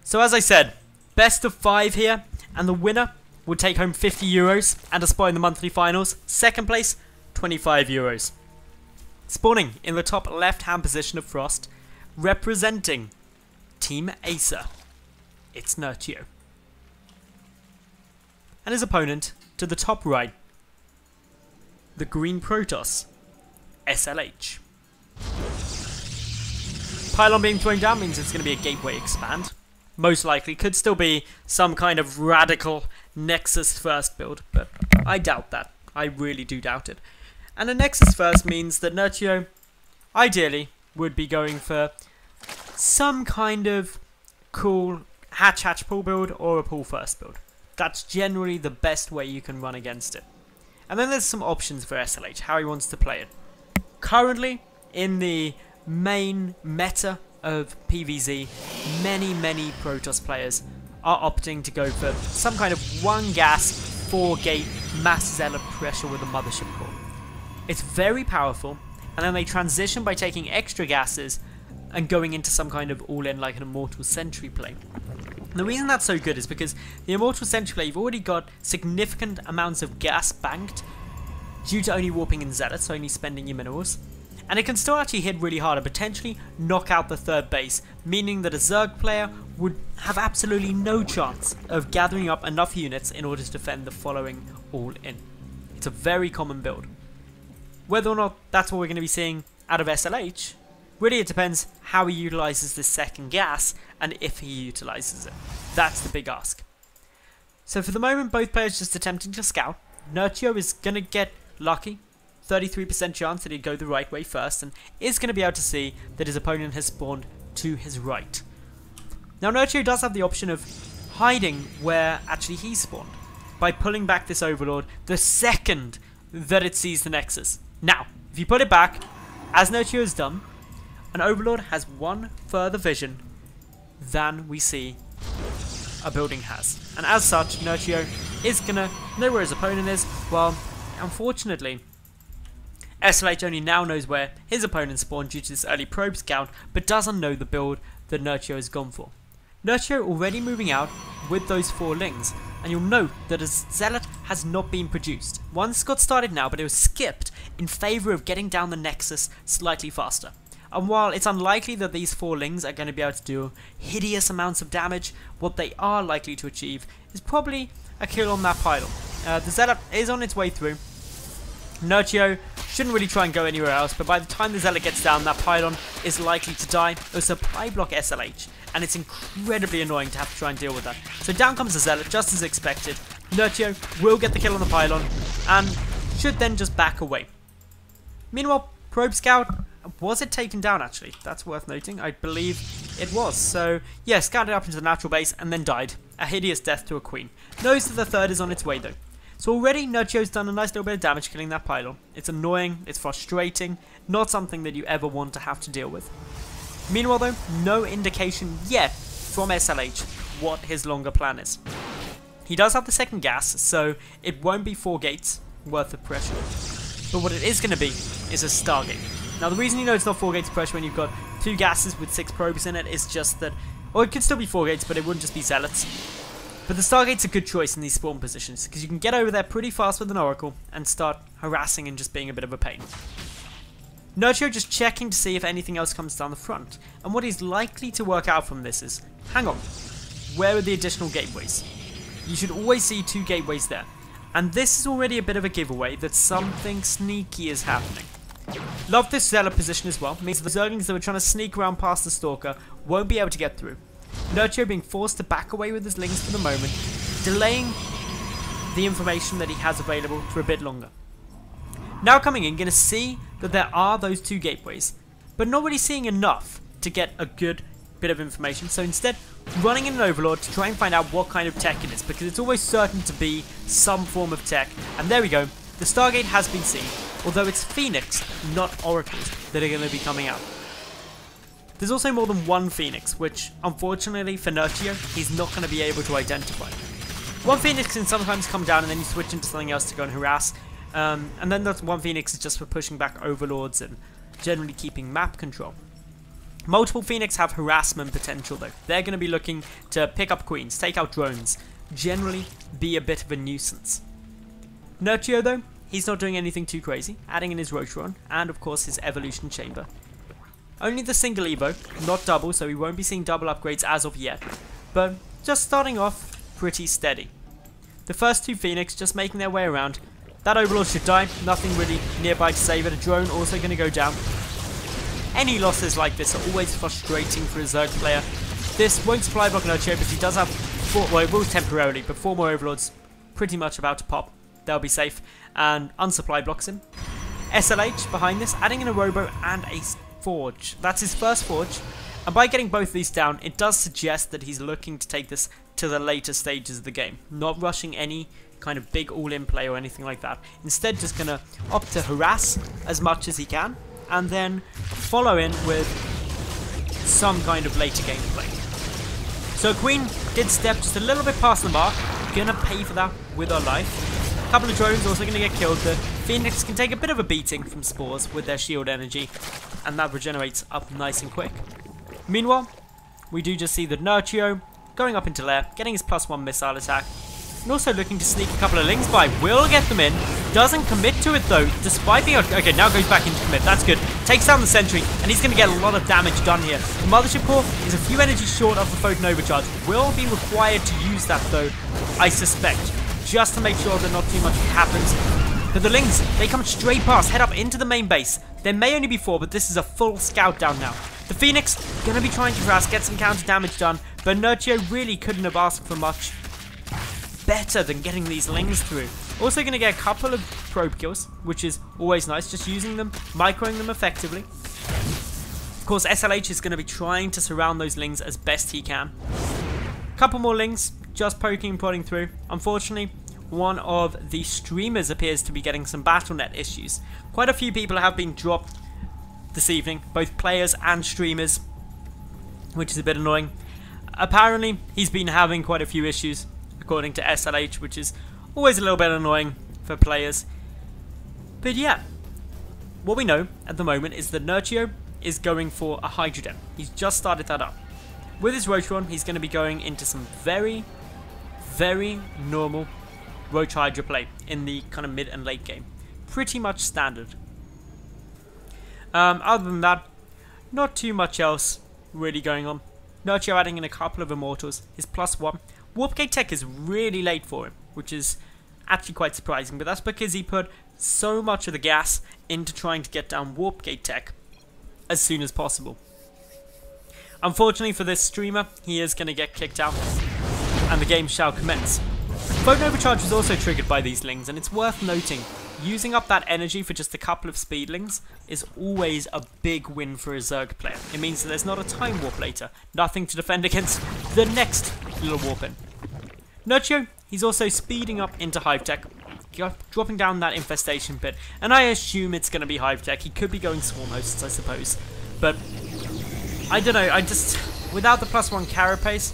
So as I said, best of 5 here, and the winner will take home €50 and a spot in the monthly finals. Second place, €25. Spawning in the top left-hand position of Frost, representing Team Acer, it's Nerchio. And his opponent, to the top right, the green Protoss, sLh. Pylon being thrown down means it's going to be a gateway expand. Most likely, could still be some kind of radical Nexus first build, but I doubt that. I really do doubt it. And a Nexus first means that Nerchio, ideally, would be going for some kind of cool hatch pull build or a pull first build. That's generally the best way you can run against it. And then there's some options for sLh, how he wants to play it. Currently, in the main meta of PvZ, many Protoss players are opting to go for some kind of 1 gas, 4 gate mass zealot pressure with a mothership core. It's very powerful, and then they transition by taking extra gases and going into some kind of all-in like an Immortal Sentry play. And the reason that's so good is because the Immortal Sentry play, you've already got significant amounts of gas banked due to only warping in zealots, so only spending your minerals. And it can still actually hit really hard and potentially knock out the third base, meaning that a Zerg player would have absolutely no chance of gathering up enough units in order to defend the following all-in. It's a very common build. Whether or not that's what we're going to be seeing out of sLh, really it depends how he utilises this second gas and if he utilises it. That's the big ask. So for the moment, both players just attempting to scout. Nerchio is going to get lucky. 33% chance that he'd go the right way first, and is going to be able to see that his opponent has spawned to his right. Now Nerchio does have the option of hiding where actually he spawned, by pulling back this Overlord the second that it sees the Nexus. Now, if you put it back, as Nerchio has done, an Overlord has one further vision than we see a building has. And as such, Nerchio is going to know where his opponent is, while unfortunately sLh only now knows where his opponent spawned due to this early probe scout, but doesn't know the build that Nerchio has gone for. Nerchio already moving out with those 4 lings, and you'll note that a zealot has not been produced. One's got started now, but it was skipped in favour of getting down the Nexus slightly faster. And while it's unlikely that these 4 lings are going to be able to do hideous amounts of damage, what they are likely to achieve is probably a kill on that pylon. The zealot is on its way through. Nerchio shouldn't really try and go anywhere else, but by the time the zealot gets down, that pylon is likely to die. It'll supply block sLh, and it's incredibly annoying to have to try and deal with that. So down comes the zealot, just as expected. Nerchio will get the kill on the pylon, and should then just back away. Meanwhile, probe scout, was it taken down actually? That's worth noting. I believe it was. So yeah, scouted up into the natural base and then died. A hideous death to a queen. Knows that the third is on its way though. So already Nerchio's done a nice little bit of damage killing that pylon. It's annoying, it's frustrating, not something that you ever want to have to deal with. Meanwhile though, no indication yet from sLh what his longer plan is. He does have the second gas, so it won't be 4 gates worth of pressure. But what it is going to be is a Stargate. Now the reason you know it's not 4 gates pressure when you've got 2 gases with 6 probes in it is just that, or it could still be 4 gates, but it wouldn't just be zealots. But the Stargate's a good choice in these spawn positions, because you can get over there pretty fast with an Oracle and start harassing and just being a bit of a pain. Nerchio just checking to see if anything else comes down the front, and what he's likely to work out from this is, hang on, where are the additional gateways? You should always see 2 gateways there, and this is already a bit of a giveaway that something sneaky is happening. Love this zealot position as well, means the Zerglings that were trying to sneak around past the Stalker won't be able to get through. Nerchio being forced to back away with his lings for the moment, delaying the information that he has available for a bit longer. Now coming in, going to see that there are those 2 gateways, but not really seeing enough to get a good bit of information, so instead running in an Overlord to try and find out what kind of tech it is, because it's always certain to be some form of tech. And there we go, the Stargate has been seen, although it's Phoenix, not Oracles, that are going to be coming out. There's also more than 1 Phoenix, which, unfortunately for Nerchio, he's not going to be able to identify. 1 Phoenix can sometimes come down and then you switch into something else to go and harass, and then that 1 Phoenix is just for pushing back Overlords and generally keeping map control. Multiple Phoenix have harassment potential though. They're going to be looking to pick up queens, take out drones, generally be a bit of a nuisance. Nerchio though, he's not doing anything too crazy, adding in his Rotron and of course his Evolution Chamber. Only the single Evo, not double, so we won't be seeing double upgrades as of yet, but just starting off pretty steady. The first two Phoenix just making their way around. That Overlord should die, nothing really nearby to save it. A drone also going to go down. Any losses like this are always frustrating for a Zerg player. This won't supply block Nerchio, but he does have 4, well it will temporarily, but 4 more Overlords pretty much about to pop. They'll be safe, and unsupply blocks him. sLh behind this, adding in a Robo and a Forge. That's his first Forge, and by getting both these down, it does suggest that he's looking to take this to the later stages of the game. Not rushing any kind of big all-in play or anything like that. Instead, just going to opt to harass as much as he can, and then follow in with some kind of later gameplay. So Queen did step just a little bit past the mark, gonna pay for that with her life. A couple of drones also gonna get killed. The Phoenix can take a bit of a beating from spores with their shield energy, and that regenerates up nice and quick. Meanwhile, we do just see the Nerchio going up into lair, getting his +1 missile attack, and also looking to sneak a couple of lings by. Will get them in, doesn't commit to it though, despite being... Okay, now goes back into commit, that's good. Takes down the sentry, and he's going to get a lot of damage done here. The Mothership Core is a few energy short of the Photon Overcharge. Will be required to use that though, I suspect, just to make sure that not too much happens. But the lings, they come straight past, head up into the main base. There may only be 4, but this is a full scout down now. The Phoenix, going to be trying to harass, get some counter damage done, but Nerchio really couldn't have asked for much better than getting these lings through. Also going to get a couple of probe kills, which is always nice, just using them, microing them effectively. Of course, sLh is going to be trying to surround those lings as best he can. Couple more lings, just poking and prodding through. Unfortunately, one of the streamers appears to be getting some BattleNet issues. Quite a few people have been dropped this evening, both players and streamers, which is a bit annoying. Apparently, he's been having quite a few issues, according to sLh, which is always a little bit annoying for players. But yeah, what we know at the moment is that Nerchio is going for a Hydrogen. He's just started that up. With his Rotron, he's going to be going into some very, very normal Roach Hydra play in the kind of mid and late game. Pretty much standard. Other than that, not too much else really going on. Nerchio adding in a couple of Immortals, his +1. Warp Gate tech is really late for him, which is actually quite surprising, but that's because he put so much of the gas into trying to get down Warp Gate tech as soon as possible. Unfortunately for this streamer, he is going to get kicked out, and the game shall commence. Photon Overcharge was also triggered by these lings, and it's worth noting, using up that energy for just a couple of speedlings is always a big win for a Zerg player. It means that there's not a time warp later, nothing to defend against the next little warp in. Nerchio, he's also speeding up into Hive Tech, dropping down that infestation pit, and I assume it's going to be Hive Tech. He could be going Swarm Hosts, I suppose, but I don't know, without the +1 carapace,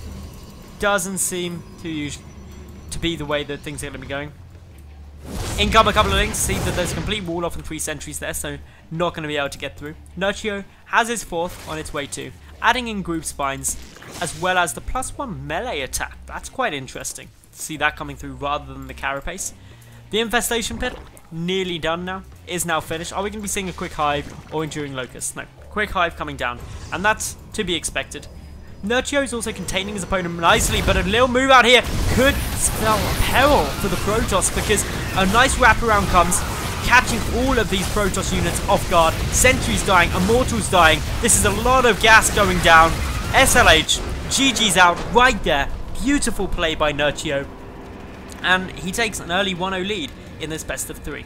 doesn't seem to be the way that things are going to be going. In come a couple of links, see that there's a complete wall off and 3 sentries there, so not going to be able to get through. Nerchio has his 4th on its way too, adding in group spines, as well as the +1 melee attack. That's quite interesting to see that coming through rather than the carapace. The infestation pit, nearly done now, is now finished. Are we going to be seeing a quick hive or enduring locust? No, quick hive coming down, and that's to be expected. Nerchio is also containing his opponent nicely, but a little move out here could spell peril for the Protoss, because a nice wraparound comes, catching all of these Protoss units off guard. Sentries dying, Immortals dying. This is a lot of gas going down. sLh, GG's out right there. Beautiful play by Nerchio. And he takes an early 1-0 lead in this best of 3.